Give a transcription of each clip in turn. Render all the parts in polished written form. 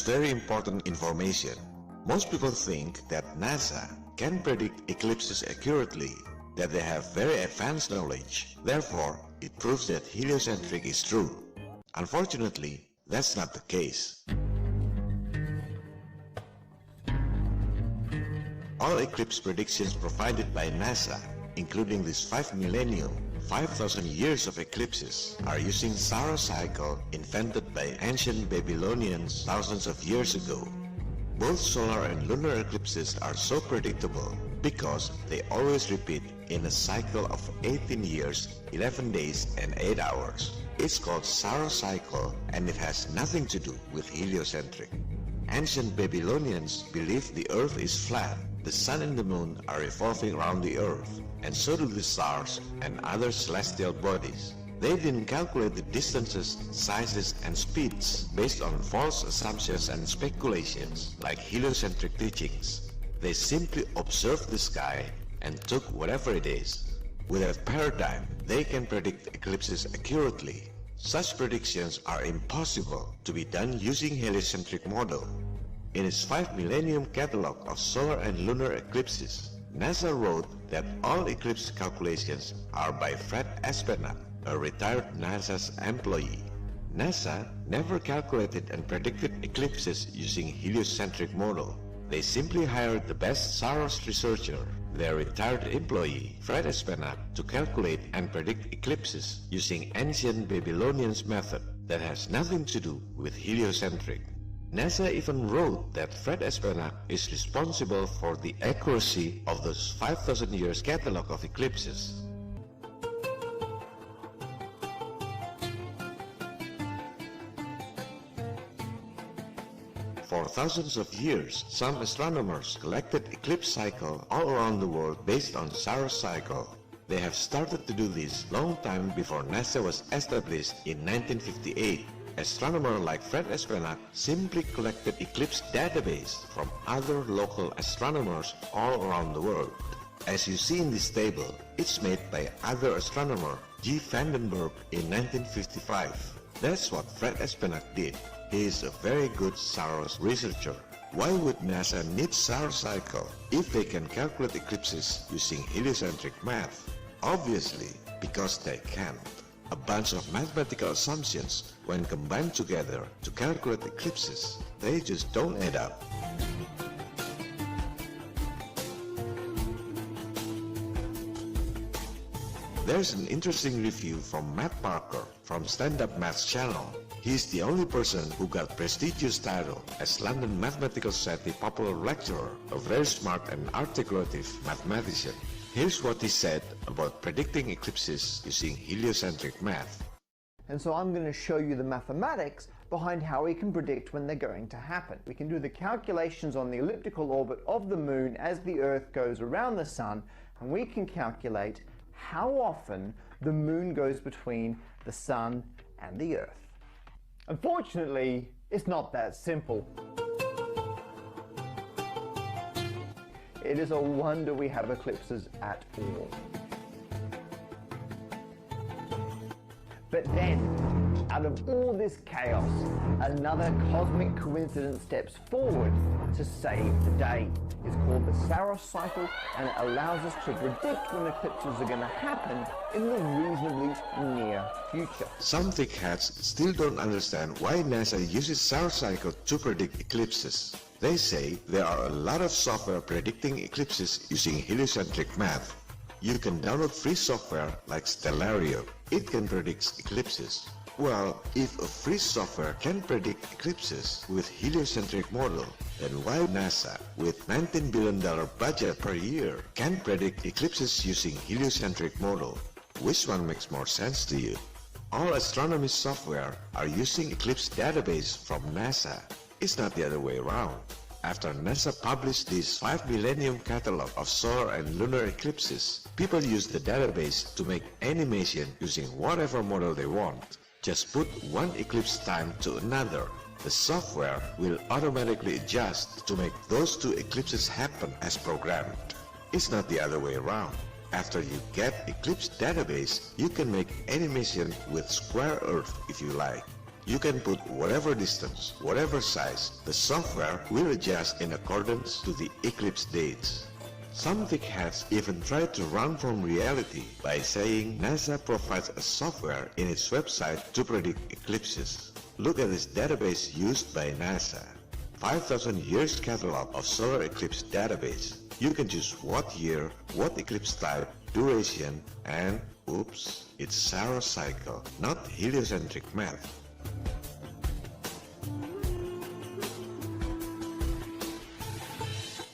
Very important information. Most people think that NASA can predict eclipses accurately, that they have very advanced knowledge. Therefore, it proves that heliocentric is true. Unfortunately, that's not the case. All eclipse predictions provided by NASA, including this 5 millennium, 5,000 years of eclipses, are using solar cycle invented by ancient Babylonians thousands of years ago. Both solar and lunar eclipses are so predictable because they always repeat in a cycle of 18 years, 11 days and 8 hours. It's called solar cycle and it has nothing to do with heliocentric. Ancient Babylonians believed the earth is flat. The sun and the moon are revolving around the earth, and so do the stars and other celestial bodies. They didn't calculate the distances, sizes, and speeds based on false assumptions and speculations like heliocentric teachings. They simply observed the sky and took whatever it is. With that paradigm, they can predict eclipses accurately. Such predictions are impossible to be done using heliocentric model. In its 5 millennium catalog of solar and lunar eclipses, NASA wrote that all eclipse calculations are by Fred Espenach, a retired NASA's employee. NASA never calculated and predicted eclipses using heliocentric model. They simply hired the best Saros researcher, their retired employee, Fred Espenach, to calculate and predict eclipses using ancient Babylonians method that has nothing to do with heliocentric. NASA even wrote that Fred Espenach is responsible for the accuracy of those 5,000 years catalog of eclipses. For thousands of years, some astronomers collected eclipse cycle all around the world based on Saros cycle. They have started to do this long time before NASA was established in 1958. Astronomers like Fred Espenach simply collected eclipse database from other local astronomers all around the world. As you see in this table, it's made by other astronomer G. Vandenberg in 1955. That's what Fred Espenach did. He is a very good Saros researcher. Why would NASA need Saros cycle if they can calculate eclipses using heliocentric math? Obviously, because they can't. A bunch of mathematical assumptions when combined together to calculate eclipses, they just don't add up. There's an interesting review from Matt Parker from Stand Up Math's channel. He's the only person who got prestigious title as London Mathematical Society Popular Lecturer, a very smart and articulative mathematician. Here's what he said about predicting eclipses using heliocentric math. And so I'm going to show you the mathematics behind how we can predict when they're going to happen. We can do the calculations on the elliptical orbit of the moon as the Earth goes around the sun, and we can calculate how often the moon goes between the sun and the Earth. Unfortunately, it's not that simple. It is a wonder we have eclipses at all. But then, out of all this chaos, another cosmic coincidence steps forward to save the day. It's called the Saros cycle, and it allows us to predict when eclipses are going to happen in the reasonably near future. Some thickheads still don't understand why NASA uses Saros cycle to predict eclipses. They say there are a lot of software predicting eclipses using heliocentric math. You can download free software like Stellarium. It can predict eclipses. Well, if a free software can predict eclipses with heliocentric model, then why NASA, with $19 billion budget per year, can predict eclipses using heliocentric model? Which one makes more sense to you? All astronomy software are using eclipse database from NASA. It's not the other way around. After NASA published this 5 millennium catalog of solar and lunar eclipses, people use the database to make animation using whatever model they want. Just put one eclipse time to another. The software will automatically adjust to make those two eclipses happen as programmed. It's not the other way around. After you get eclipse database, you can make animation with square Earth if you like. You can put whatever distance, whatever size, the software will adjust in accordance to the eclipse dates. Some thickheads even try to run from reality by saying NASA provides a software in its website to predict eclipses. Look at this database used by NASA. 5,000 years catalog of solar eclipse database. You can choose what year, what eclipse type, duration, and oops, it's Saros cycle, not heliocentric math.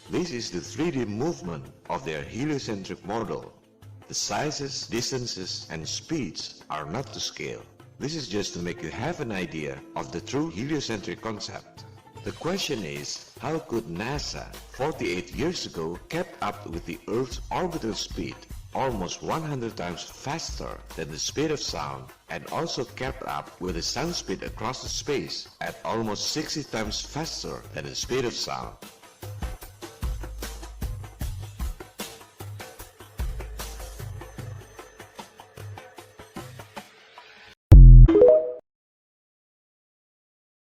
This is the 3D movement of their heliocentric model. The sizes, distances, and speeds are not to scale. This is just to make you have an idea of the true heliocentric concept. The question is, how could NASA 48 years ago kept up with the Earth's orbital speed, almost 100 times faster than the speed of sound, and also kept up with the sound speed across the space at almost 60 times faster than the speed of sound?